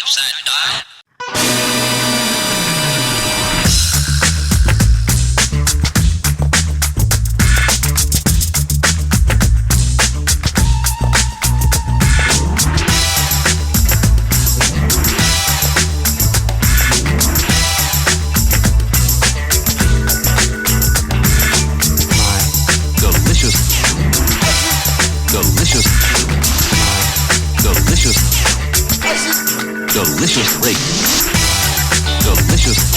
upside down. Delicious rate. Delicious.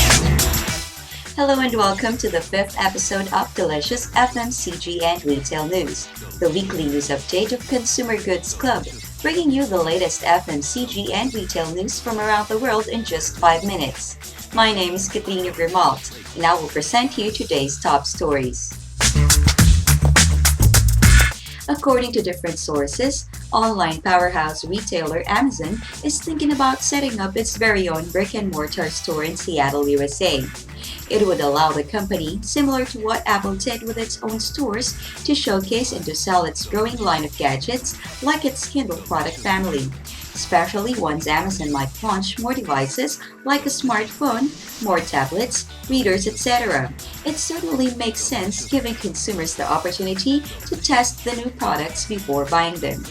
Hello and welcome to the fifth episode of Delicious FMCG and Retail News, the weekly news update of Consumer Goods Club, bringing you the latest FMCG and retail news from around the world in just 5 minutes. My name is Katrina Grimalt, and I will present you today's top stories. According to different sources, online powerhouse retailer Amazon is thinking about setting up its very own brick-and-mortar store in Seattle, USA. It would allow the company, similar to what Apple did with its own stores, to showcase and to sell its growing line of gadgets like its Kindle product family, especially once Amazon might launch more devices like a smartphone, more tablets, readers, etc. It certainly makes sense giving consumers the opportunity to test the new products before buying them.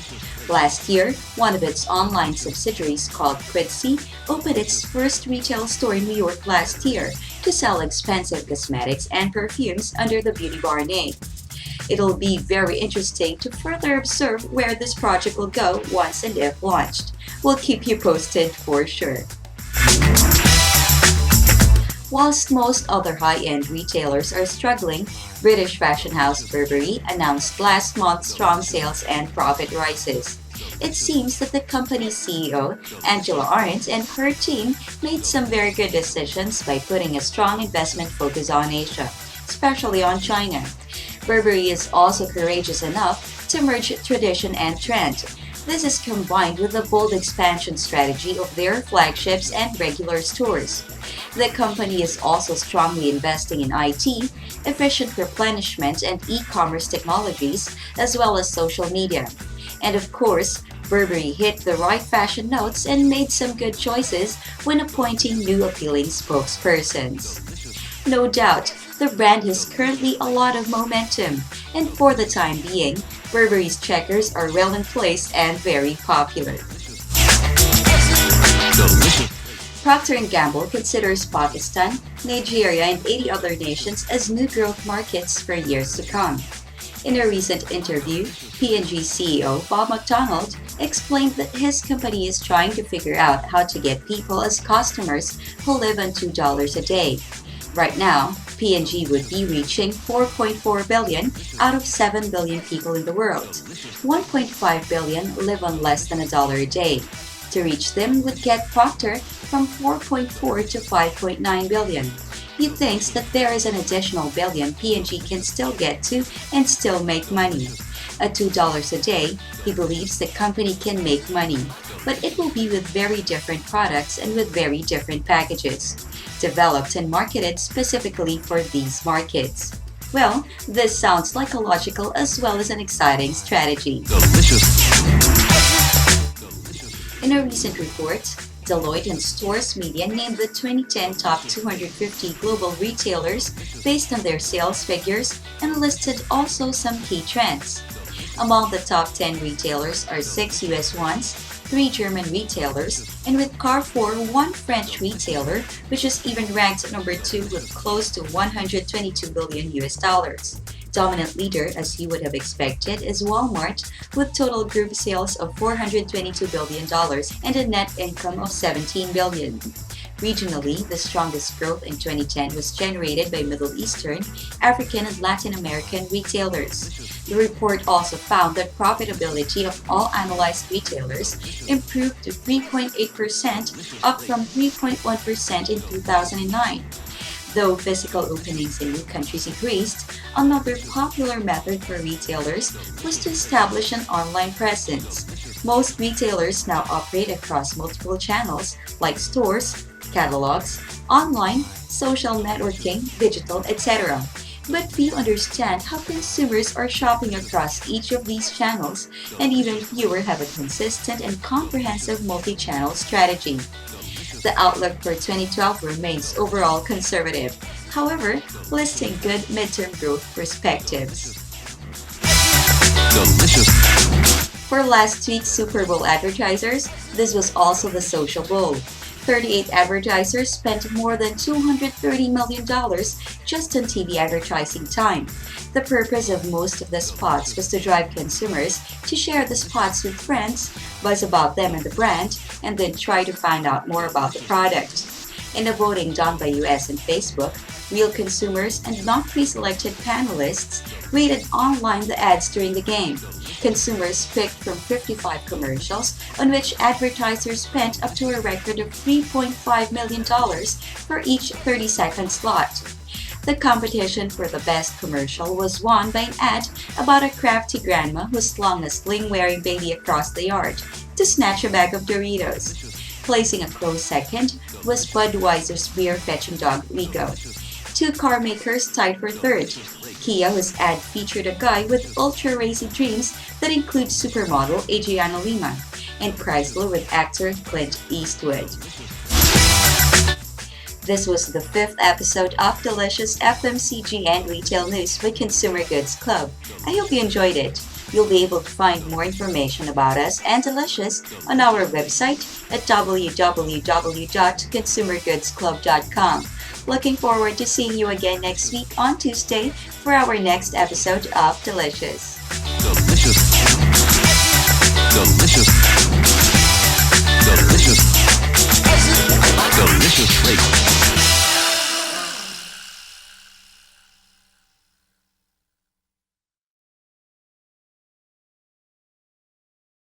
Last year, one of its online subsidiaries called Pritzy opened its first retail store in New York last year to sell expensive cosmetics and perfumes under the Beauty Bar name. It'll be very interesting to further observe where this project will go once and if launched. We'll keep you posted for sure. Whilst most other high-end retailers are struggling, British fashion house Burberry announced last month strong sales and profit rises. It seems that the company's CEO, Angela Arendt, and her team made some very good decisions by putting a strong investment focus on Asia, especially on China. Burberry is also courageous enough to merge tradition and trend. This is combined with a bold expansion strategy of their flagships and regular stores. The company is also strongly investing in IT, efficient replenishment, and e-commerce technologies, as well as social media. And of course, Burberry hit the right fashion notes and made some good choices when appointing new appealing spokespersons. No doubt, the brand has currently a lot of momentum, and for the time being, Burberry's checkers are well in place and very popular. Delicious. Procter & Gamble considers Pakistan, Nigeria, and 80 other nations as new growth markets for years to come. In a recent interview, P&G CEO Bob McDonald explained that his company is trying to figure out how to get people as customers who live on $2 a day. Right now, P&G would be reaching 4.4 billion out of 7 billion people in the world. 1.5 billion live on less than $1 a day. To reach them would get Procter from 4.4 to 5.9 billion. He thinks that there is an additional billion P&G can still get to and still make money. At $2 a day, he believes the company can make money, but it will be with very different products and with very different packages, developed and marketed specifically for these markets. Well, this sounds like a logical as well as an exciting strategy. Delicious. In a recent report, Deloitte and Stores Media named the 2010 top 250 global retailers based on their sales figures and listed also some key trends. Among the top 10 retailers are 6 US ones, 3 German retailers, and with Carrefour, 1 French retailer, which is even ranked number 2 with close to 122 billion US dollars. Dominant leader, as you would have expected, is Walmart, with total group sales of $422 billion and a net income of $17 billion. Regionally, the strongest growth in 2010 was generated by Middle Eastern, African, and Latin American retailers. The report also found that profitability of all analyzed retailers improved to 3.8%, up from 3.1% in 2009. Though physical openings in new countries increased, another popular method for retailers was to establish an online presence. Most retailers now operate across multiple channels like stores, catalogs, online, social networking, digital, etc. But few understand how consumers are shopping across each of these channels, and even fewer have a consistent and comprehensive multi-channel strategy. The outlook for 2012 remains overall conservative, however, listing good midterm growth perspectives. Delicious. For last week's Super Bowl advertisers, this was also the Social Bowl. 38 advertisers spent more than $230 million just on TV advertising time. The purpose of most of the spots was to drive consumers to share the spots with friends, buzz about them and the brand, and then try to find out more about the product. In the voting done by US and Facebook, real consumers and not pre-selected panelists rated online the ads during the game. Consumers picked from 55 commercials on which advertisers spent up to a record of $3.5 million for each 30-second slot. The competition for the best commercial was won by an ad about a crafty grandma who slung a sling-wearing baby across the yard to snatch a bag of Doritos. Placing a close second was Budweiser's beer-fetching dog Rico. Two car makers tied for third. Kia, whose ad featured a guy with ultra-racy dreams that include supermodel Adriana Lima, and Chrysler with actor Clint Eastwood. This was the 5th episode of Delicious FMCG and Retail News by Consumer Goods Club. I hope you enjoyed it. You'll be able to find more information about us and Delicious on our website at www.consumergoodsclub.com. Looking forward to seeing you again next week on Tuesday for our next episode of Delicious.